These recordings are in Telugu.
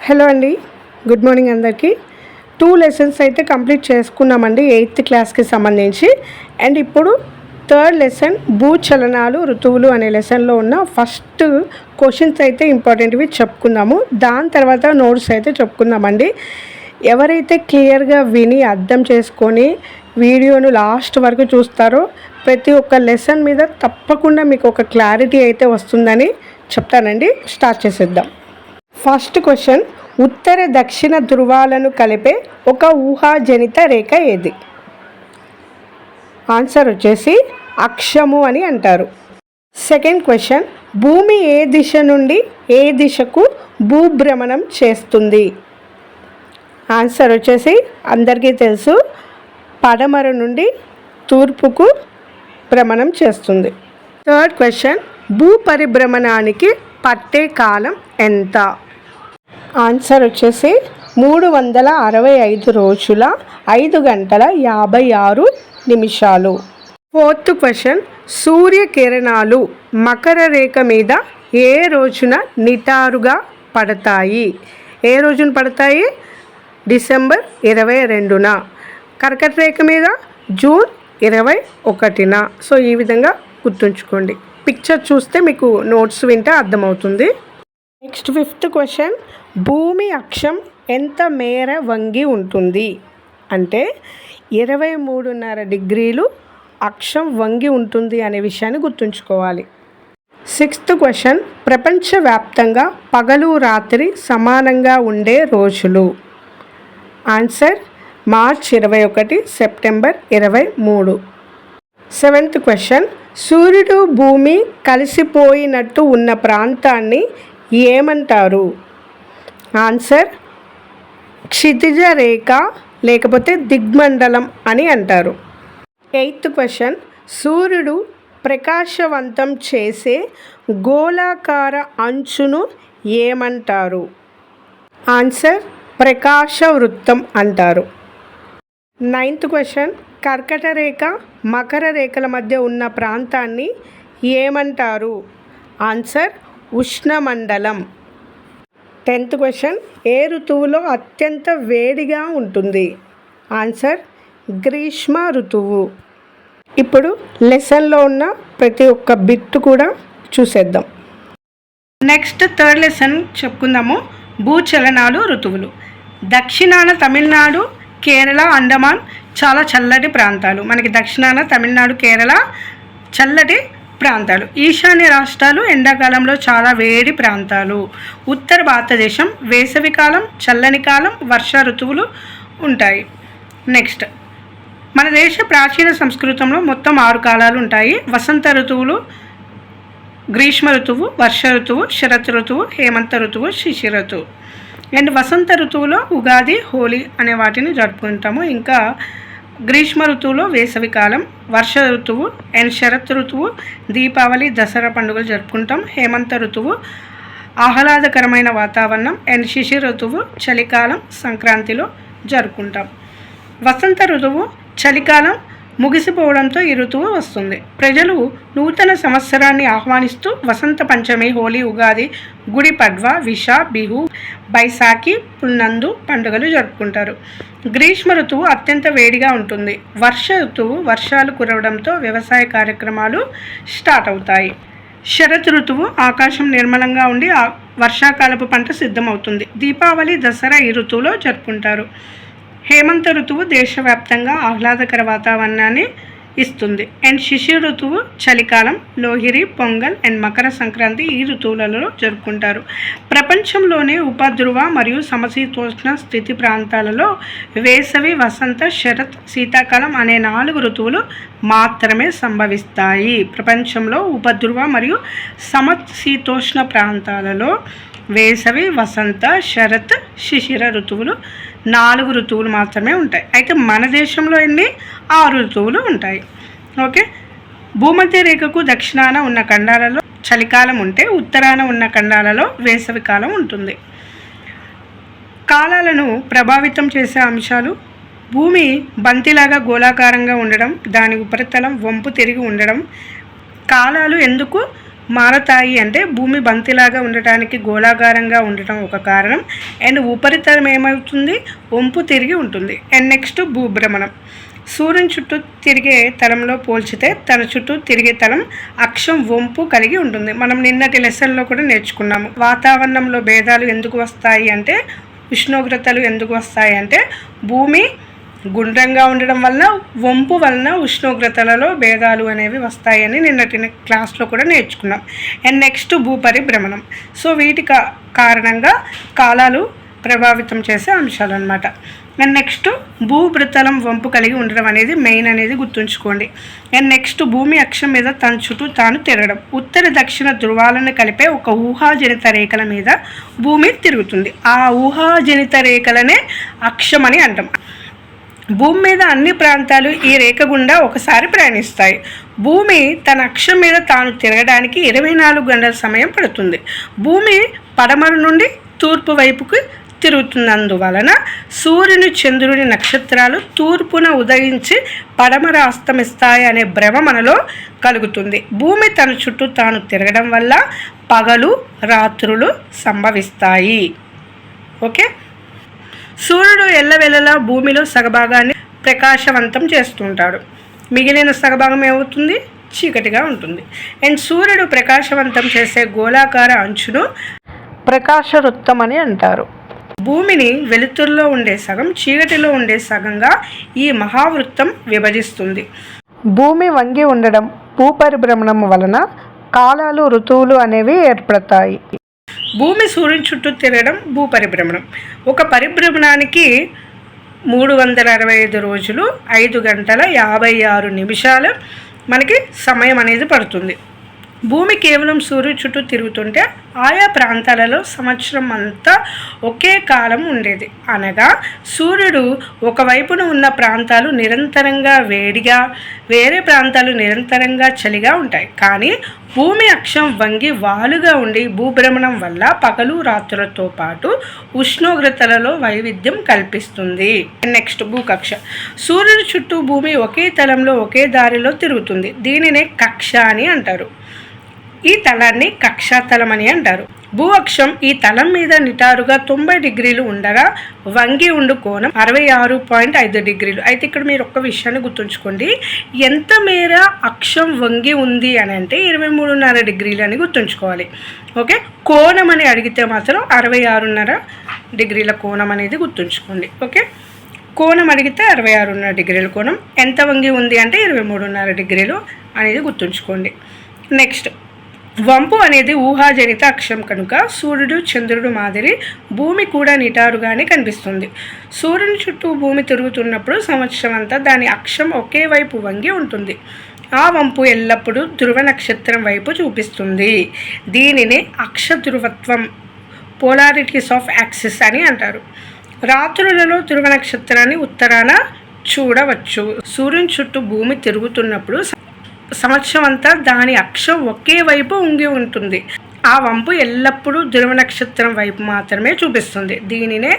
హలో అండి, గుడ్ మార్నింగ్ అందరికీ. 2 లెసన్స్ అయితే కంప్లీట్ చేసుకున్నామండి 8th క్లాస్కి సంబంధించి. అండ్ ఇప్పుడు 3rd లెసన్ భూచలనాలు ఋతువులు అనే లెసన్లో ఉన్న ఫస్ట్ క్వశ్చన్స్ అయితే ఇంపార్టెంట్వి చెప్పుకుందాము. దాని తర్వాత నోట్స్ అయితే చెప్పుకుందామండి. ఎవరైతే క్లియర్గా విని అర్థం చేసుకొని వీడియోను లాస్ట్ వరకు చూస్తారో ప్రతి ఒక్క లెసన్ మీద తప్పకుండా మీకు ఒక క్లారిటీ అయితే వస్తుందని చెప్తానండి. స్టార్ట్ చేసేద్దాం. ఫస్ట్ క్వశ్చన్, ఉత్తర దక్షిణ ధృవాలను కలిపే ఒక ఊహాజనిత రేఖ ఏది? ఆన్సర్ వచ్చేసి అక్షము అని అంటారు. సెకండ్ క్వశ్చన్, భూమి ఏ దిశ నుండి ఏ దిశకు భూభ్రమణం చేస్తుంది? ఆన్సర్ వచ్చేసి అందరికీ తెలుసు, పడమర నుండి తూర్పుకు భ్రమణం చేస్తుంది. థర్డ్ క్వశ్చన్, భూ పరిభ్రమణానికి పట్టే కాలం ఎంత? ఆన్సర్ వచ్చేసి 365 రోజుల 5 గంటల 56 నిమిషాలు. ఫోర్త్ క్వశ్చన్, సూర్యకిరణాలు మకర రేఖ మీద ఏ రోజున నిటారుగా పడతాయి? ఏ రోజున పడతాయి? డిసెంబర్ 22న. కర్కట రేఖ మీద జూన్ 21న. సో ఈ విధంగా గుర్తుంచుకోండి. పిక్చర్ చూస్తే మీకు నోట్స్ వింటే అర్థమవుతుంది. నెక్స్ట్ ఫిఫ్త్ క్వశ్చన్, భూమి అక్షం ఎంత మేర వంగి ఉంటుంది? అంటే 23.5 డిగ్రీలు అక్షం వంగి ఉంటుంది అనే విషయాన్ని గుర్తుంచుకోవాలి. సిక్స్త్ క్వశ్చన్, ప్రపంచవ్యాప్తంగా పగలు రాత్రి సమానంగా ఉండే రోజులు? Answer March 21, September 23. Seventh question, సూర్యుడు భూమి కలిసిపోయినట్టు ఉన్న ప్రాంతాన్ని ఏమంటారు? ఆన్సర్ క్షితిజ రేఖ లేకపోతే దిగ్మండలం అని అంటారు. ఎయిత్ క్వశ్చన్, సూర్యుడు ప్రకాశవంతం చేసే గోళాకార అంచును ఏమంటారు? ఆన్సర్ ప్రకాశ వృత్తం అంటారు. నైన్త్ క్వశ్చన్, కర్కట రేఖ మకర రేఖల మధ్య ఉన్న ప్రాంతాన్ని ఏమంటారు? ఆన్సర్ ఉష్ణమండలం. 10th క్వశ్చన్, ఏ ఋతువులో అత్యంత వేడిగా ఉంటుంది? ఆన్సర్ గ్రీష్మ ఋతువు. ఇప్పుడు లెసన్లో ఉన్న ప్రతి ఒక్క బిట్ కూడా చూసేద్దాం. Next 3rd lesson చెప్పుకుందాము. భూచలనాలు ఋతువులు. దక్షిణాన తమిళనాడు, కేరళ, అండమాన్ చాలా చల్లటి ప్రాంతాలు. మనకి దక్షిణాన తమిళనాడు, కేరళ చల్లటి ప్రాంతాలు. ఈశాన్య రాష్ట్రాలు ఎండాకాలంలో చాలా వేడి ప్రాంతాలు. ఉత్తర భారతదేశం వేసవికాలం, చల్లని కాలం, వర్ష ఋతువులు ఉంటాయి. నెక్స్ట్, మన దేశ ప్రాచీన సంస్కృతంలో మొత్తం 6 కాలాలు ఉంటాయి. వసంత ఋతువులు, గ్రీష్మ ఋతువు, వర్ష ఋతువు, శరత్ ఋతువు, హేమంత ఋతువు, శిశిర ఋతువు. అండ్ వసంత ఋతువులో ఉగాది, హోలీ అనే వాటిని జరుపుకుంటాము. ఇంకా గ్రీష్మ ఋతువులో వేసవికాలం, వర్ష ఋతువు అండ్ శరత్ ఋతువు, దీపావళి, దసరా పండుగలు జరుపుకుంటాం. హేమంత ఋతువు ఆహ్లాదకరమైన వాతావరణం అండ్ శిశిర ఋతువు చలికాలం, సంక్రాంతిలో జరుపుకుంటాం. వసంత ఋతువు చలికాలం ముగిసిపోవడంతో ఈ ఋతువు వస్తుంది. ప్రజలు నూతన సంవత్సరాన్ని ఆహ్వానిస్తూ వసంత పంచమి, హోలీ, ఉగాది, గుడి పడ్వా, విషా, బిహు, బైసాఖి, పుల్నందు పండుగలు జరుపుకుంటారు. గ్రీష్మ ఋతువు అత్యంత వేడిగా ఉంటుంది. వర్ష ఋతువు వర్షాలు కురవడంతో వ్యవసాయ కార్యక్రమాలు స్టార్ట్ అవుతాయి. శరత్ ఋతువు ఆకాశం నిర్మలంగా ఉండి వర్షాకాలపు పంట సిద్ధమవుతుంది. దీపావళి, దసరా ఈ ఋతువులో జరుపుకుంటారు. హేమంత ఋతువు దేశవ్యాప్తంగా ఆహ్లాదకర వాతావరణాన్ని ఇస్తుంది. అండ్ శిశిర ఋతువు చలికాలం, లోహిరి, పొంగల్ అండ్ మకర సంక్రాంతి ఈ ఋతువులలో జరుపుకుంటారు. ప్రపంచంలోనే ఉపధ్రువ మరియు సమశీతోష్ణ స్థితి ప్రాంతాలలో వేసవి, వసంత, శరత్, శీతాకాలం అనే 4 ఋతువులు మాత్రమే సంభవిస్తాయి. ప్రపంచంలో ఉపధ్రువ మరియు సమశీతోష్ణ ప్రాంతాలలో వేసవి, వసంత, శరత్, శిశిర ఋతువులు 4 ఋతువులు మాత్రమే ఉంటాయి. అయితే మన దేశంలో 6 ఋతువులు ఉంటాయి. ఓకే, భూమధ్య రేఖకు దక్షిణాన ఉన్న ఖండాలలో చలికాలం ఉంటే ఉత్తరాన ఉన్న ఖండాలలో వేసవికాలం ఉంటుంది. కాలాలను ప్రభావితం చేసే అంశాలు: భూమి బంతిలాగా గోళాకారంగా ఉండడం, దాని ఉపరితలం వంపు తిరిగి ఉండడం. కాలాలు ఎందుకు మారతాయి అంటే భూమి బంతిలాగా ఉండటానికి గోళాకారంగా ఉండటం ఒక కారణం. అండ్ ఉపరితలం ఏమవుతుంది, వంపు తిరిగి ఉంటుంది. అండ్ నెక్స్ట్ భూభ్రమణం. సూర్యుని చుట్టూ తిరిగే తలంలో పోల్చితే తన చుట్టూ తిరిగే తలం అక్షం వంపు కలిగి ఉంటుంది. మనం నిన్నటి లెసన్లో కూడా నేర్చుకున్నాము. వాతావరణంలో భేదాలు ఎందుకు వస్తాయి అంటే, ఉష్ణోగ్రతలు ఎందుకు వస్తాయి అంటే, భూమి గుండ్రంగా ఉండడం వలన వంపు వలన ఉష్ణోగ్రతలలో భేదాలు అనేవి వస్తాయని నిన్నటి క్లాస్లో కూడా నేర్చుకున్నాం. And next భూపరిభ్రమణం. సో వీటి కారణంగా కాలాలు ప్రభావితం చేసే అంశాలు అన్నమాట. అండ్ నెక్స్ట్ భూభృతలం వంపు కలిగి ఉండడం అనేది మెయిన్ అనేది గుర్తుంచుకోండి. అండ్ నెక్స్ట్ భూమి అక్షం మీద తన చుట్టూ తాను తిరగడం. ఉత్తర దక్షిణ ధృవాలను కలిపే ఒక ఊహాజనిత రేఖల మీద భూమి తిరుగుతుంది. ఆ ఊహాజనిత రేఖలనే అక్షం అని అంటాం. భూమి మీద అన్ని ప్రాంతాలు ఈ రేఖ గుండా ఒకసారి ప్రయాణిస్తాయి. భూమి తన అక్షం మీద తాను తిరగడానికి 24 గంటల సమయం పడుతుంది. భూమి పడమర నుండి తూర్పు వైపుకి తిరుగుతున్నందువలన సూర్యుని, చంద్రుని, నక్షత్రాలు తూర్పున ఉదయించి పడమర అస్తమిస్తాయి అనే భ్రమ మనలో కలుగుతుంది. భూమి తన చుట్టూ తాను తిరగడం వల్ల పగలు రాత్రులు సంభవిస్తాయి. ఓకే. సూర్యుడు ఎల్లవెల్లలా భూమిలో సగభాగాన్ని ప్రకాశవంతం చేస్తుంటాడు. మిగిలిన సగభాగం ఏమవుతుంది, చీకటిగా ఉంటుంది. అండ్ సూర్యుడు ప్రకాశవంతం చేసే గోళాకార అంచును ప్రకాశ వృత్తం అని అంటారు. భూమిని వెలుతురులో ఉండే సగం, చీకటిలో ఉండే సగంగా ఈ మహావృత్తం విభజిస్తుంది. భూమి వంగి ఉండడం, భూపరిభ్రమణం వలన కాలాలు, ఋతువులు అనేవి ఏర్పడతాయి. భూమి సూర్యుని చుట్టూ తిరగడం భూపరిభ్రమణం. ఒక పరిభ్రమణానికి 365 రోజులు 5 గంటల 56 నిమిషాలు మనకి సమయం అనేది పడుతుంది. భూమి కేవలం సూర్యుడి చుట్టూ తిరుగుతుంటే ఆయా ప్రాంతాలలో సంవత్సరం అంతా ఒకే కాలం ఉండేది. అనగా సూర్యుడు ఒకవైపున ఉన్న ప్రాంతాలు నిరంతరంగా వేడిగా, వేరే ప్రాంతాలు నిరంతరంగా చలిగా ఉంటాయి. కానీ భూమి అక్షం వంగి వాలుగా ఉండి భూభ్రమణం వల్ల పగలు రాత్రులతో పాటు ఉష్ణోగ్రతలలో వైవిధ్యం కల్పిస్తుంది. నెక్స్ట్ భూకక్ష. సూర్యుడి చుట్టూ భూమి ఒకే తలంలో ఒకే దారిలో తిరుగుతుంది. దీనినే కక్ష అని అంటారు. ఈ తలాన్ని కక్షాతలం అని అంటారు. భూ అక్షం ఈ తలం మీద నిటారుగా 90 డిగ్రీలు ఉండగా వంగి ఉండు కోణం 66.5 డిగ్రీలు. అయితే ఇక్కడ మీరు ఒక్క విషయాన్ని గుర్తుంచుకోండి. ఎంత మేర అక్షం వంగి ఉంది అని అంటే 23.5 డిగ్రీలు అని గుర్తుంచుకోవాలి. ఓకే. కోణం అని అడిగితే మాత్రం 66.5 డిగ్రీల కోణం అనేది గుర్తుంచుకోండి. ఓకే. కోణం అడిగితే 66.5 డిగ్రీల కోణం. ఎంత వంగి ఉంది అంటే 23.5 డిగ్రీలు అనేది గుర్తుంచుకోండి. నెక్స్ట్ వంపు అనేది ఊహాజనిత అక్షం కనుక సూర్యుడు, చంద్రుడు మాదిరి భూమి కూడా నిటారుగానే కనిపిస్తుంది. సూర్యుని చుట్టూ భూమి తిరుగుతున్నప్పుడు సంవత్సరం అంతా దాని అక్షం ఒకే వైపు వంగి ఉంటుంది. ఆ వంపు ఎల్లప్పుడూ ధ్రువ నక్షత్రం వైపు చూపిస్తుంది. దీనిని అక్ష ధ్రువత్వం, పోలారిటీస్ ఆఫ్ యాక్సిస్ అని అంటారు. రాత్రులలో ధ్రువ నక్షత్రాన్ని ఉత్తరాన చూడవచ్చు. సూర్యుని చుట్టూ భూమి తిరుగుతున్నప్పుడు సంవత్సరం అంతా దాని అక్షం ఒకే వైపు ఉంగి ఉంటుంది. ఆ వంపు ఎల్లప్పుడూ ధ్రువ నక్షత్రం వైపు మాత్రమే చూపిస్తుంది. దీనినే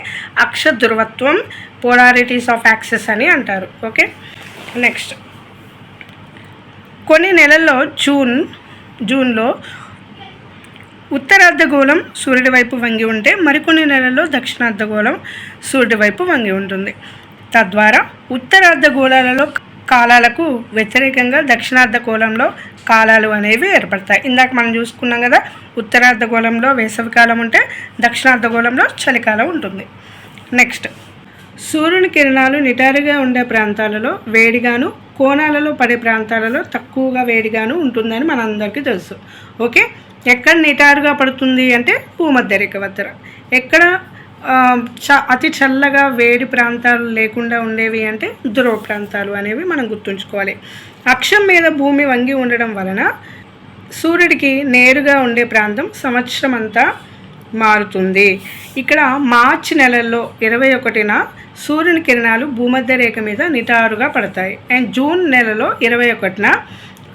అక్ష ధ్రువత్వం, పోలారిటీస్ ఆఫ్ యాక్సిస్ అని అంటారు. ఓకే. నెక్స్ట్ కొన్ని నెలల్లో జూన్లో ఉత్తరార్ధగోళం సూర్యుడి వైపు వంగి ఉంటే మరికొన్ని నెలల్లో దక్షిణార్ధగోళం సూర్యుడి వైపు వంగి ఉంటుంది. తద్వారా ఉత్తరార్ధగోళాలలో కాలాలకు వ్యతిరేకంగా దక్షిణార్ధగోళంలో కాలాలు అనేవి ఏర్పడతాయి. ఇందాక మనం చూసుకున్నాం కదా, ఉత్తరార్ధగోళంలో వేసవికాలం ఉంటే దక్షిణార్ధగోళంలో చలికాలం ఉంటుంది. నెక్స్ట్ సూర్యుని కిరణాలు నిటారుగా ఉండే ప్రాంతాలలో వేడిగాను, కోణాలలో పడే ప్రాంతాలలో తక్కువగా వేడిగాను ఉంటుందని మనందరికీ తెలుసు. ఓకే. ఎక్కడ నిటారుగా పడుతుంది అంటే భూమధ్యరేఖ వద్ద. ఎక్కడ అతి చల్లగా వేడి ప్రాంతాలు లేకుండా ఉండేవి అంటే ధ్రువ ప్రాంతాలు అనేవి మనం గుర్తుంచుకోవాలి. అక్షం మీద భూమి వంగి ఉండడం వలన సూర్యుడికి నేరుగా ఉండే ప్రాంతం సంవత్సరం అంతా మారుతుంది. ఇక్కడ మార్చి నెలల్లో 21న సూర్యుని కిరణాలు భూమధ్య రేఖ మీద నిటారుగా పడతాయి. అండ్ జూన్ నెలలో 21న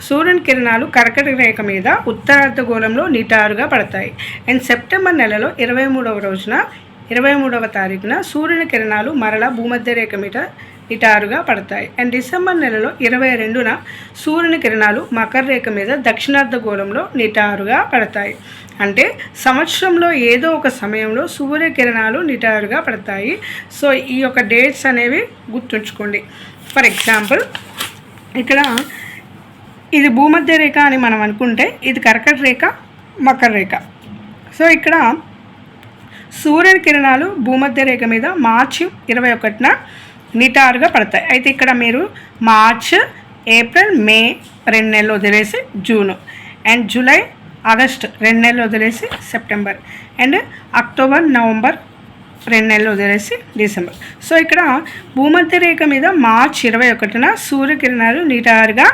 సూర్యుని కిరణాలు కర్కట రేఖ మీద ఉత్తరార్ధగోళంలో నిటారుగా పడతాయి. అండ్ సెప్టెంబర్ నెలలో 23వ తారీఖున సూర్యుని కిరణాలు మరలా భూమధ్య రేఖ మీద నిటారుగా పడతాయి. అండ్ డిసెంబర్ నెలలో 22న సూర్యుని కిరణాలు మకర రేఖ మీద దక్షిణార్ధగోళంలో నిటారుగా పడతాయి. అంటే సంవత్సరంలో ఏదో ఒక సమయంలో సూర్యకిరణాలు నిటారుగా పడతాయి. సో ఈ యొక్క డేట్స్ అనేవి గుర్తుంచుకోండి. ఫర్ ఎగ్జాంపుల్ ఇక్కడ ఇది భూమధ్య రేఖ అని మనం అనుకుంటే ఇది కర్కట రేఖ, మకర రేఖ. సో ఇక్కడ సూర్యుని కిరణాలు భూమధ్య రేఖ మీద మార్చి 21న నిటారుగా పడతాయి. అయితే ఇక్కడ మీరు మార్చ్, ఏప్రిల్, మే 2 నెలలు వదిలేసి జూన్, అండ్ జూలై, ఆగస్ట్ 2 నెలలు వదిలేసి సెప్టెంబర్, అండ్ అక్టోబర్, నవంబర్ 2 నెలలు వదిలేసి డిసెంబర్. సో ఇక్కడ భూమధ్య రేఖ మీద మార్చ్ 21న సూర్యకిరణాలు నిటారుగా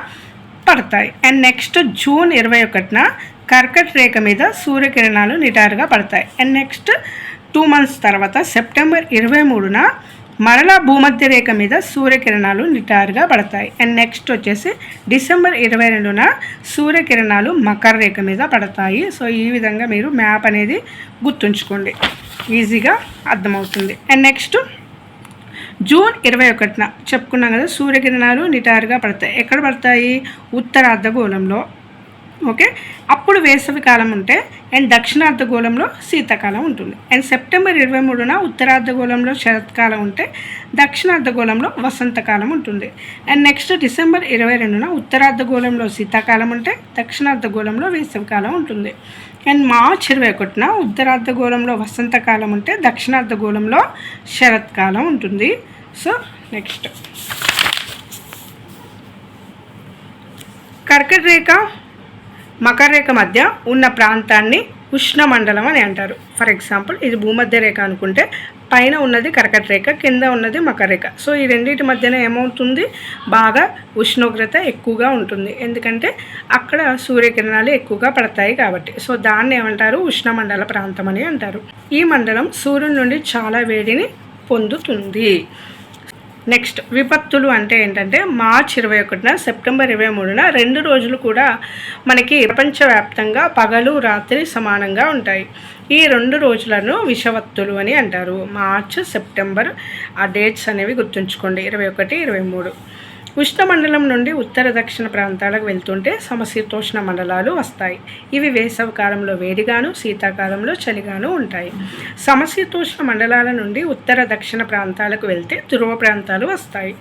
పడతాయి. అండ్ నెక్స్ట్ జూన్ 21న కర్కట రేఖ మీద సూర్యకిరణాలు నిటారుగా పడతాయి. అండ్ నెక్స్ట్ 2 months తర్వాత సెప్టెంబర్ 23న మరలా భూమధ్య రేఖ మీద సూర్యకిరణాలు నిటారుగా పడతాయి. అండ్ నెక్స్ట్ వచ్చేసి డిసెంబర్ 22న సూర్యకిరణాలు మకర రేఖ మీద పడతాయి. సో ఈ విధంగా మీరు మ్యాప్ అనేది గుర్తుంచుకోండి, ఈజీగా అర్థమవుతుంది. అండ్ నెక్స్ట్ జూన్ 21న చెప్పుకున్నాం కదా, సూర్యకిరణాలు నిటారుగా పడతాయి. ఎక్కడ పడతాయి? ఉత్తరార్ధగోళంలో. ఓకే, అప్పుడు వేసవి కాలం ఉంటే అండ్ దక్షిణార్ధగోళంలో శీతాకాలం ఉంటుంది. అండ్ సెప్టెంబర్ 23న ఉత్తరార్ధగోళంలో శరత్కాలం ఉంటే దక్షిణార్ధగోళంలో వసంతకాలం ఉంటుంది. అండ్ నెక్స్ట్ డిసెంబర్ 22న ఉత్తరార్ధగోళంలో శీతాకాలం ఉంటే దక్షిణార్ధగోళంలో వేసవికాలం ఉంటుంది. అండ్ మార్చ్ 21న ఉత్తరార్ధగోళంలో వసంతకాలం ఉంటే దక్షిణార్ధగోళంలో శరత్కాలం ఉంటుంది. సో నెక్స్ట్ కర్కట రేఖ, మకర రేఖ మధ్య ఉన్న ప్రాంతాన్ని ఉష్ణమండలం అని అంటారు. ఫర్ ఎగ్జాంపుల్ ఇది భూమధ్య రేఖ అనుకుంటే పైన ఉన్నది కర్కట రేఖ, కింద ఉన్నది మకర రేఖ. సో ఈ రెండింటి మధ్యన ఏమవుతుంది? బాగా ఉష్ణోగ్రత ఎక్కువగా ఉంటుంది, ఎందుకంటే అక్కడ సూర్యకిరణాలు ఎక్కువగా పడతాయి కాబట్టి. సో దాన్ని ఏమంటారు? ఉష్ణమండల ప్రాంతం అని అంటారు. ఈ మండలం సూర్యుని నుండి చాలా వేడిని పొందుతుంది. నెక్స్ట్ విపత్తులు అంటే ఏంటంటే మార్చ్ 21న సెప్టెంబర్ 23న 2 రోజులు కూడా మనకి ప్రపంచవ్యాప్తంగా పగలు రాత్రి సమానంగా ఉంటాయి. ఈ 2 రోజులను విషవత్తులు అని అంటారు. మార్చ్, సెప్టెంబర్ ఆ డేట్స్ అనేవి గుర్తుంచుకోండి, 21, 23. ఉష్ణమండలం నుండి ఉత్తర దక్షిణ ప్రాంతాలకు వెళ్తుంటే సమశీతోష్ణ మండలాలు వస్తాయి. ఇవి వేసవి కాలంలో వేడిగాను, శీతాకాలంలో చలిగాను ఉంటాయి. సమశీతోష్ణ మండలాల నుండి ఉత్తర దక్షిణ ప్రాంతాలకు వెళ్తే ధ్రువ ప్రాంతాలు వస్తాయి.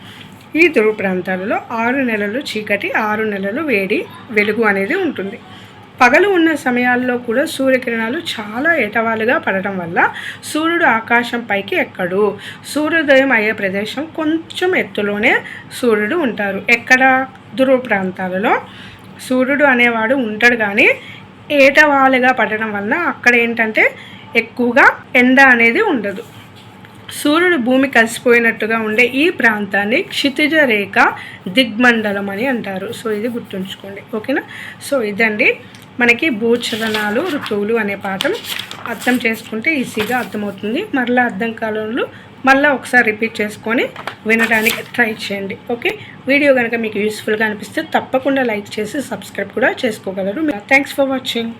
ఈ ధ్రువ ప్రాంతాలలో 6 నెలలు చీకటి, 6 నెలలు వేడి, వెలుగు అనేది ఉంటుంది. పగలు ఉన్న సమయాల్లో కూడా సూర్యకిరణాలు చాలా ఏటవాలుగా పడటం వల్ల సూర్యుడు ఆకాశం పైకి ఎక్కడు. సూర్యోదయం అయ్యే ప్రదేశం కొంచెం ఎత్తులోనే సూర్యుడు ఉంటారు. ఎక్కడ? ధ్రువ ప్రాంతాలలో సూర్యుడు అనేవాడు ఉంటాడు, కానీ ఏటవాలుగా పడటం వల్ల అక్కడ ఏంటంటే ఎక్కువగా ఎండ అనేది ఉండదు. సూర్యుడు భూమి కలిసిపోయినట్టుగా ఉండే ఈ ప్రాంతాన్ని క్షితిజ రేఖ దిగ్మండలం అని అంటారు. సో ఇది గుర్తుంచుకోండి, ఓకేనా? సో ఇదండి మనకి భూచలనాలు, ఋతువులు అనే పాఠం. అర్థం చేసుకుంటే ఈజీగా అర్థమవుతుంది. మరలా అర్థం కాలంలో మళ్ళీ ఒకసారి రిపీట్ చేసుకొని వినడానికి ట్రై చేయండి. ఓకే, వీడియో కనుక మీకు యూస్ఫుల్గా అనిపిస్తే తప్పకుండా లైక్ చేసి సబ్స్క్రైబ్ కూడా చేసుకోగలరు. Thanks for watching.